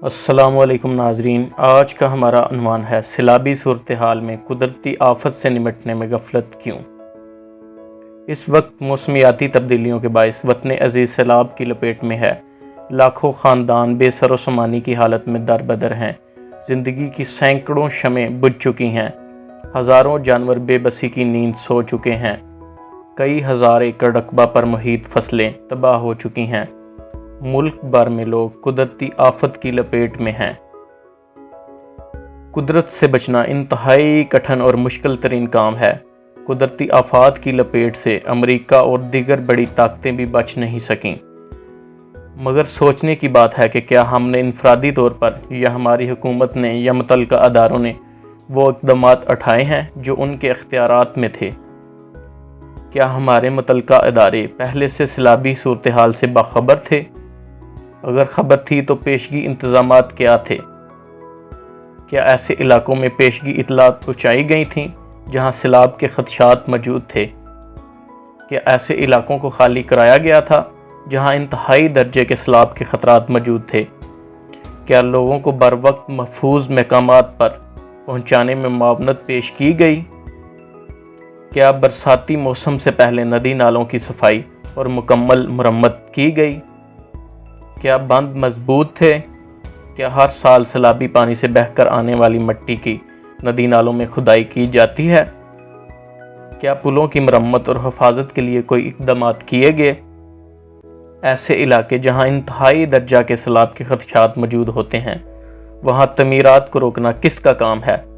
السلام علیکم ناظرین، آج کا ہمارا عنوان ہے سیلابی صورتحال میں قدرتی آفت سے نمٹنے میں غفلت کیوں؟ اس وقت موسمیاتی تبدیلیوں کے باعث وطن عزیز سیلاب کی لپیٹ میں ہے۔ لاکھوں خاندان بے سر و سامانی کی حالت میں در بدر ہیں۔ زندگی کی سینکڑوں شمعیں بجھ چکی ہیں۔ ہزاروں جانور بے بسی کی نیند سو چکے ہیں۔ کئی ہزار ایکڑ رقبہ پر محیط فصلیں تباہ ہو چکی ہیں۔ ملک بھر میں لوگ قدرتی آفت کی لپیٹ میں ہیں۔ قدرت سے بچنا انتہائی کٹھن اور مشکل ترین کام ہے۔ قدرتی آفات کی لپیٹ سے امریکہ اور دیگر بڑی طاقتیں بھی بچ نہیں سکیں۔ مگر سوچنے کی بات ہے کہ کیا ہم نے انفرادی طور پر یا ہماری حکومت نے یا متعلقہ اداروں نے وہ اقدامات اٹھائے ہیں جو ان کے اختیارات میں تھے؟ کیا ہمارے متعلقہ ادارے پہلے سے سیلابی صورتحال سے باخبر تھے؟ اگر خبر تھی تو پیشگی انتظامات کیا تھے؟ کیا ایسے علاقوں میں پیشگی اطلاعات پہنچائی گئی تھیں جہاں سیلاب کے خدشات موجود تھے؟ کیا ایسے علاقوں کو خالی کرایا گیا تھا جہاں انتہائی درجے کے سیلاب کے خطرات موجود تھے؟ کیا لوگوں کو بروقت محفوظ مقامات پر پہنچانے میں معاونت پیش کی گئی؟ کیا برساتی موسم سے پہلے ندی نالوں کی صفائی اور مکمل مرمت کی گئی؟ کیا بند مضبوط تھے؟ کیا ہر سال سیلابی پانی سے بہہ کر آنے والی مٹی کی ندی نالوں میں کھدائی کی جاتی ہے؟ کیا پلوں کی مرمت اور حفاظت کے لیے کوئی اقدامات کیے گئے؟ ایسے علاقے جہاں انتہائی درجہ کے سیلاب کے خدشات موجود ہوتے ہیں، وہاں تعمیرات کو روکنا کس کا کام ہے؟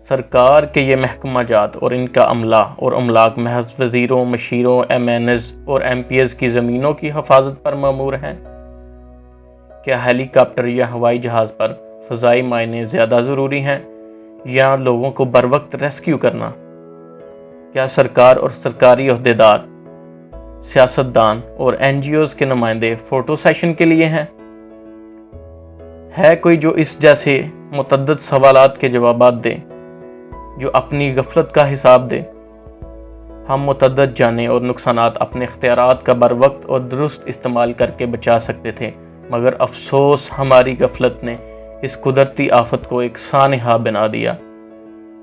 سرکار کے یہ محکمہ جات اور ان کا عملہ اور املاک محض وزیروں، مشیروں، MNs اور MPs کی زمینوں کی حفاظت پر مامور ہیں؟ کیا ہیلی کاپٹر یا ہوائی جہاز پر فضائی معائنے زیادہ ضروری ہیں یا لوگوں کو بروقت ریسکیو کرنا؟ کیا سرکار اور سرکاری عہدیدار، سیاستدان اور NGOs کے نمائندے فوٹو سیشن کے لیے ہیں؟ ہے کوئی جو اس جیسے متعدد سوالات کے جوابات دے، جو اپنی غفلت کا حساب دے؟ ہم متعدد جانیں اور نقصانات اپنے اختیارات کا بروقت اور درست استعمال کر کے بچا سکتے تھے، مگر افسوس ہماری غفلت نے اس قدرتی آفت کو ایک سانحہ بنا دیا۔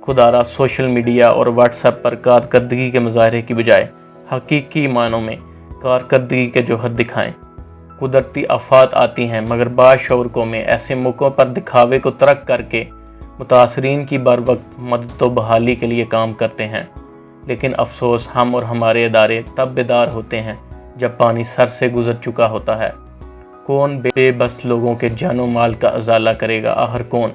خدا را سوشل میڈیا اور واٹس ایپ پر کارکردگی کے مظاہرے کی بجائے حقیقی معنوں میں کارکردگی کے جوہر دکھائیں۔ قدرتی آفات آتی ہیں مگر باشعور قومیں ایسے موقعوں پر دکھاوے کو ترک کر کے متاثرین کی بروقت مدد و بحالی کے لیے کام کرتے ہیں، لیکن افسوس ہم اور ہمارے ادارے تب بیدار ہوتے ہیں جب پانی سر سے گزر چکا ہوتا ہے۔ کون بے بس لوگوں کے جان و مال کا ازالہ کرے گا؟ آخر کون؟